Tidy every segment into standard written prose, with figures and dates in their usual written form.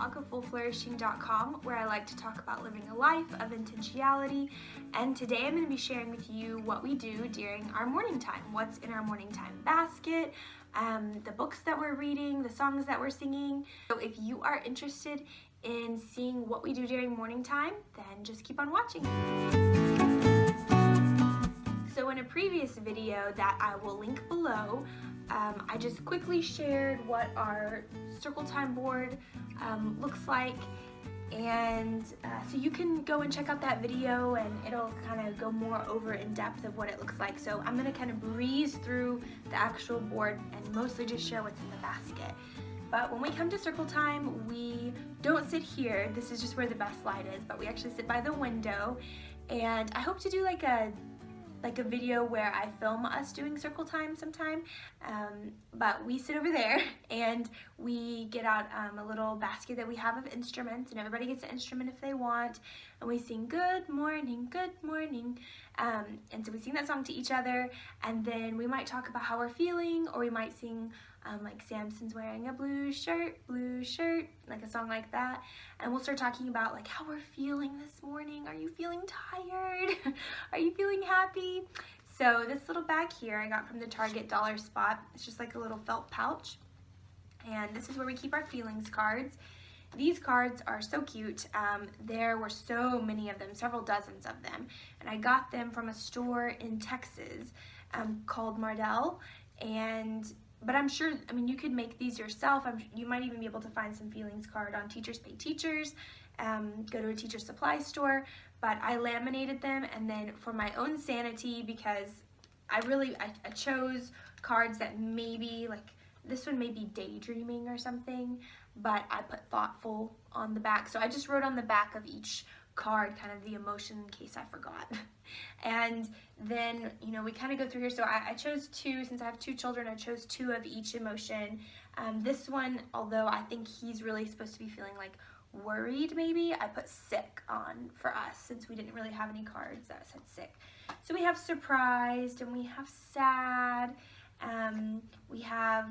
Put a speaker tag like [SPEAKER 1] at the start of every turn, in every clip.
[SPEAKER 1] blog, fullflourishing.com, where I like to talk about living a life of intentionality. And today I'm going to be sharing with you what we do during our morning time, what's in our morning time basket, the books that we're reading, the songs that we're singing. So if you are interested in seeing what we do during morning time, then just keep on watching. So in a previous video that I will link below, I just quickly shared what our circle time board looks like, and so you can go and check out that video and it'll kind of go more over in depth of what it looks like. So I'm going to kind of breeze through the actual board and mostly just share what's in the basket. But when we come to circle time, we don't sit here. This is just where the best light is, but we actually sit by the window, and I hope to do like a video where I film us doing circle time sometime, but we sit over there and we get out a little basket that we have of instruments, and everybody gets an instrument if they want, and we sing good morning, and so we sing that song to each other, and then we might talk about how we're feeling, or we might sing like Samson's wearing a blue shirt, like a song like that, and we'll start talking about like how we're feeling this morning. Are you feeling tired? Are you feeling happy? So this little bag here I got from the Target dollar spot. It's just like a little felt pouch, and this is where we keep our feelings cards. These cards are so cute. There were so many of them, several dozens of them, and I got them from a store in Texas called Mardell, but I'm sure, I mean, you could make these yourself. You might even be able to find some feelings card on Teachers Pay Teachers, go to a teacher supply store, but I laminated them, and then for my own sanity, because I chose cards that maybe, like this one may be daydreaming or something, but I put thoughtful on the back. So I just wrote on the back of each card kind of the emotion in case I forgot. And then, you know, we kind of go through here. So I chose two, since I have two children, I chose two of each emotion. This one, although I think he's really supposed to be feeling like worried maybe, I put sick on for us since we didn't really have any cards that said sick. So we have surprised, and we have sad, we have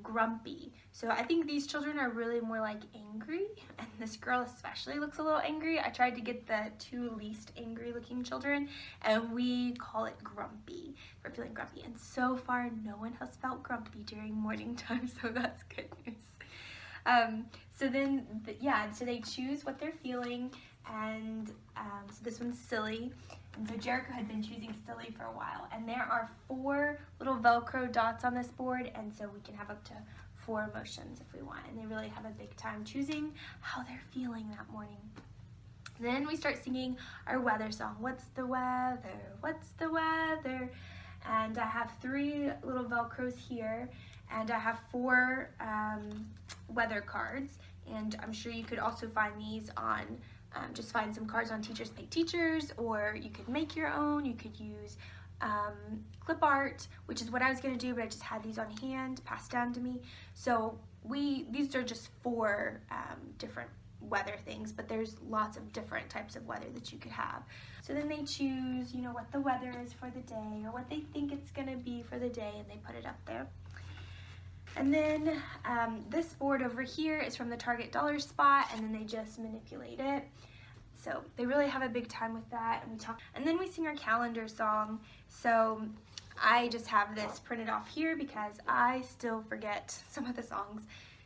[SPEAKER 1] grumpy. So I think these children are really more like angry, and this girl especially looks a little angry. I tried to get the two least angry looking children, and we call it grumpy, for feeling grumpy. And so far no one has felt grumpy during morning time, so that's good news. So then, so they choose what they're feeling, and so this one's silly. And so Jericho had been choosing silly for a while, and there are 4 little Velcro dots on this board, and so we can have up to 4 emotions if we want, and they really have a big time choosing how they're feeling that morning. Then we start singing our weather song. What's the weather? What's the weather? And I have 3 little Velcros here, and I have 4 weather cards, and I'm sure you could also find these on just find some cards on Teachers Pay Teachers, or you could make your own. You could use clip art, which is what I was going to do, but I just had these on hand passed down to me. So these are just 4 different weather things, but there's lots of different types of weather that you could have. So then they choose, you know, what the weather is for the day, or what they think it's going to be for the day, and they put it up there. And then this board over here is from the Target dollar spot, and then they just manipulate it. So they really have a big time with that, and we talk. And then we sing our calendar song. So I just have this printed off here because I still forget some of the songs.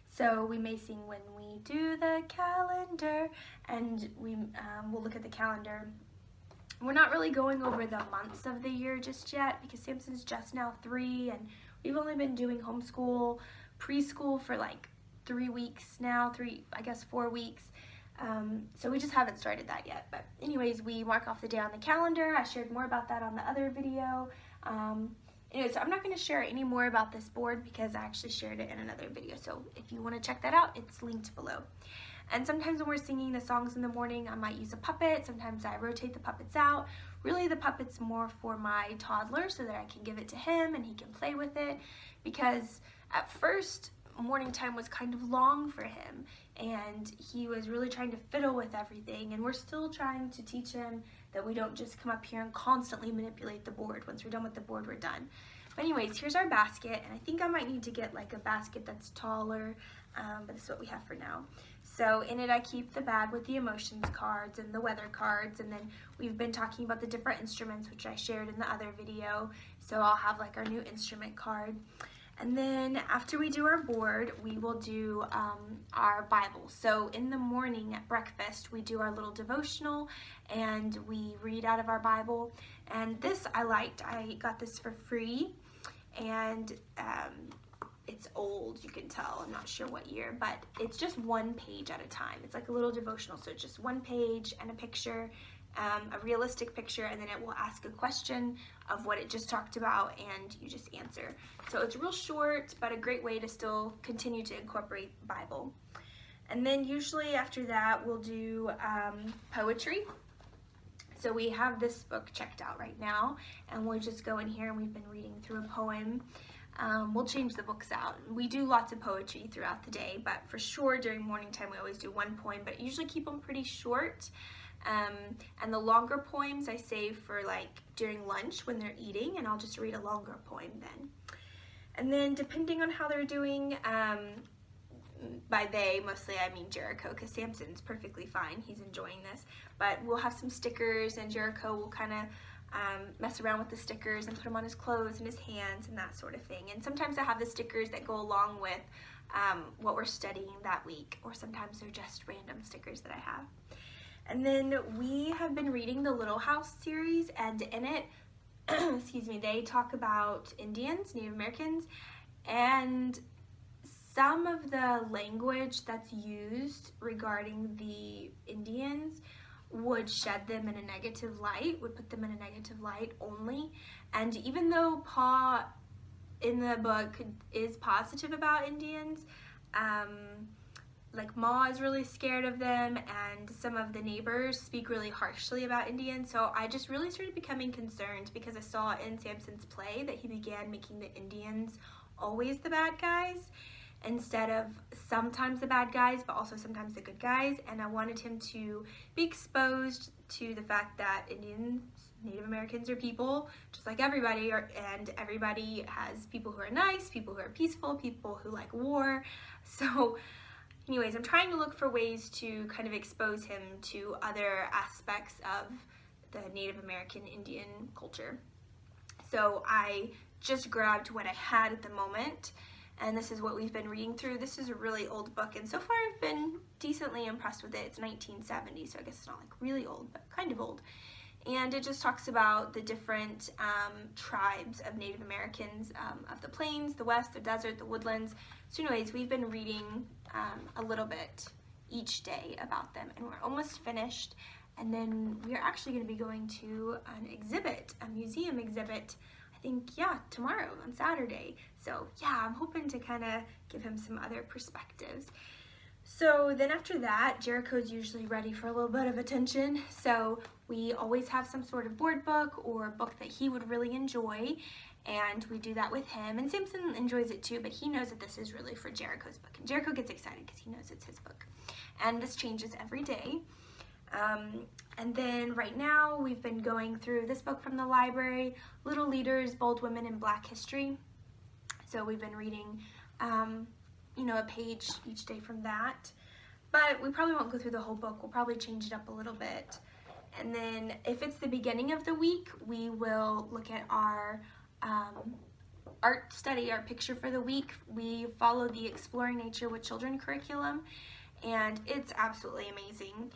[SPEAKER 1] So we may sing when we do the calendar, and we'll look at the calendar. We're not really going over the months of the year just yet, because Samson's just now 3, and we've only been doing homeschool preschool for like 3 weeks now, 4 weeks. So we just haven't started that yet. But anyways, we mark off the day on the calendar. I shared more about that on the other video. Anyways, I'm not going to share any more about this board because I actually shared it in another video. So if you want to check that out, it's linked below. And sometimes when we're singing the songs in the morning, I might use a puppet. Sometimes I rotate the puppets out. Really, the puppet's more for my toddler so that I can give it to him and he can play with it, because at first morning time was kind of long for him, and he was really trying to fiddle with everything, and we're still trying to teach him that we don't just come up here and constantly manipulate the board. Once we're done with the board, we're done. But anyways, here's our basket, and I think I might need to get like a basket that's taller, but this is what we have for now. So in it I keep the bag with the emotions cards and the weather cards, and then we've been talking about the different instruments, which I shared in the other video, so I'll have like our new instrument card. And then after we do our board, we will do our Bible. So in the morning at breakfast, we do our little devotional and we read out of our Bible. And this I liked. I got this for free, and it's old, you can tell. I'm not sure what year, but it's just one page at a time. It's like a little devotional, so it's just one page and a picture, a realistic picture, and then it will ask a question of what it just talked about, and you just answer. So it's real short, but a great way to still continue to incorporate Bible. And then usually after that, we'll do poetry. So we have this book checked out right now, and we'll just go in here, and we've been reading through a poem. We'll change the books out. We do lots of poetry throughout the day, but for sure during morning time we always do one poem, but usually keep them pretty short. And the longer poems I save for like during lunch when they're eating, and I'll just read a longer poem then. And then depending on how they're doing, by they, mostly I mean Jericho, because Samson's perfectly fine. He's enjoying this. But we'll have some stickers, and Jericho will kind of mess around with the stickers and put them on his clothes and his hands and that sort of thing. And sometimes I have the stickers that go along with what we're studying that week, or sometimes they're just random stickers that I have. And then we have been reading the Little House series, and in it, excuse me, they talk about Indians, Native Americans, and some of the language that's used regarding the Indians would shed them in a negative light, would put them in a negative light only. And even though Pa in the book is positive about Indians, like Ma is really scared of them, and some of the neighbors speak really harshly about Indians. So I just really started becoming concerned, because I saw in Samson's play that he began making the Indians always the bad guys, instead of sometimes the bad guys, but also sometimes the good guys. And I wanted him to be exposed to the fact that Indians, Native Americans are people just like everybody, and everybody has people who are nice, people who are peaceful, people who like war. So anyways, I'm trying to look for ways to kind of expose him to other aspects of the Native American Indian culture. So I just grabbed what I had at the moment, and this is what we've been reading through. This is a really old book, and so far I've been decently impressed with it. It's 1970, so I guess it's not like really old, but kind of old. And it just talks about the different tribes of Native Americans, of the plains, the west, the desert, the woodlands. So anyways, we've been reading a little bit each day about them, and we're almost finished. And then we're actually going to be going to an exhibit, a museum exhibit, I think, yeah, tomorrow on Saturday. So yeah, I'm hoping to kind of give him some other perspectives. So then after that, Jericho's usually ready for a little bit of attention. So we always have some sort of board book or book that he would really enjoy, and we do that with him. And Samson enjoys it too, but he knows that this is really for Jericho's book. And Jericho gets excited because he knows it's his book. And this changes every day. And then right now we've been going through this book from the library, Little Leaders, Bold Women in Black History. So we've been reading you know, a page each day from that. But we probably won't go through the whole book. We'll probably change it up a little bit. And then if it's the beginning of the week, we will look at our art study, our picture for the week. We follow the Exploring Nature with Children curriculum, and it's absolutely amazing.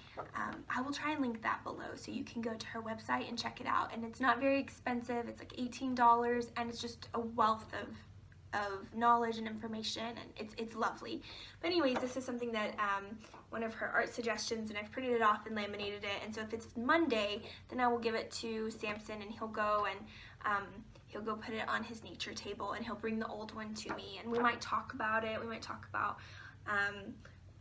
[SPEAKER 1] I will try and link that below so you can go to her website and check it out. And it's not very expensive. It's like $18, and it's just a wealth of knowledge and information, and it's lovely. But anyways, this is something that one of her art suggestions, and I've printed it off and laminated it. And so if it's Monday, then I will give it to Samson, and he'll go and he'll go put it on his nature table, and he'll bring the old one to me, and we might talk about it. We might talk about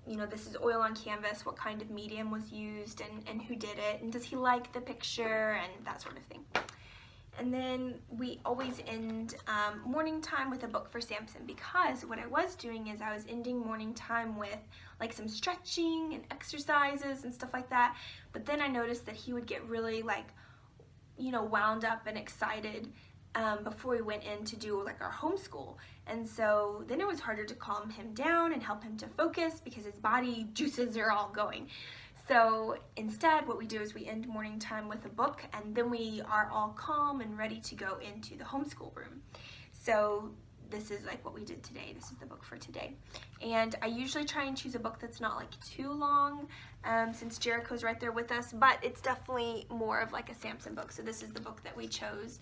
[SPEAKER 1] you know, this is oil on canvas, what kind of medium was used, and who did it, and does he like the picture, and that sort of thing. And then we always end morning time with a book for Samson, because what I was doing is I was ending morning time with like some stretching and exercises and stuff like that. But then I noticed that he would get really like, you know, wound up and excited before we went in to do like our homeschool. And so then it was harder to calm him down and help him to focus because his body juices are all going. So instead what we do is we end morning time with a book, and then we are all calm and ready to go into the homeschool room. So this is like what we did today. This is the book for today. And I usually try and choose a book that's not like too long, since Jericho's right there with us, but it's definitely more of like a Samson book. So this is the book that we chose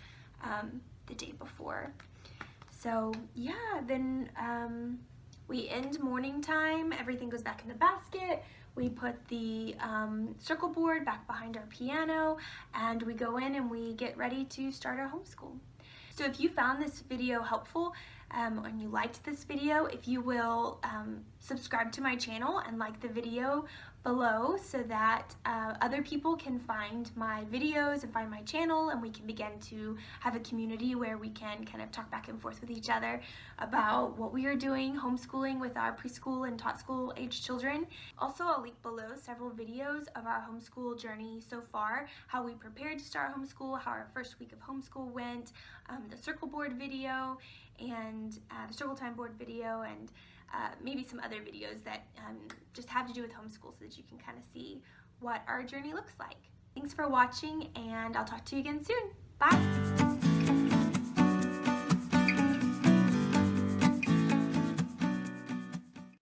[SPEAKER 1] the day before. So yeah, then we end morning time, everything goes back in the basket. We put the circle board back behind our piano, and we go in and we get ready to start our homeschool. So if you found this video helpful and you liked this video, if you will subscribe to my channel and like the video below so that other people can find my videos and find my channel, and we can begin to have a community where we can kind of talk back and forth with each other about what we are doing homeschooling with our preschool and tot school age children. Also, I'll link below several videos of our homeschool journey so far, how we prepared to start homeschool, how our first week of homeschool went, the circle board video, and the circle time board video, and maybe some other videos that just have to do with homeschool so that you can kind of see what our journey looks like. Thanks for watching, and I'll talk to you again soon. Bye!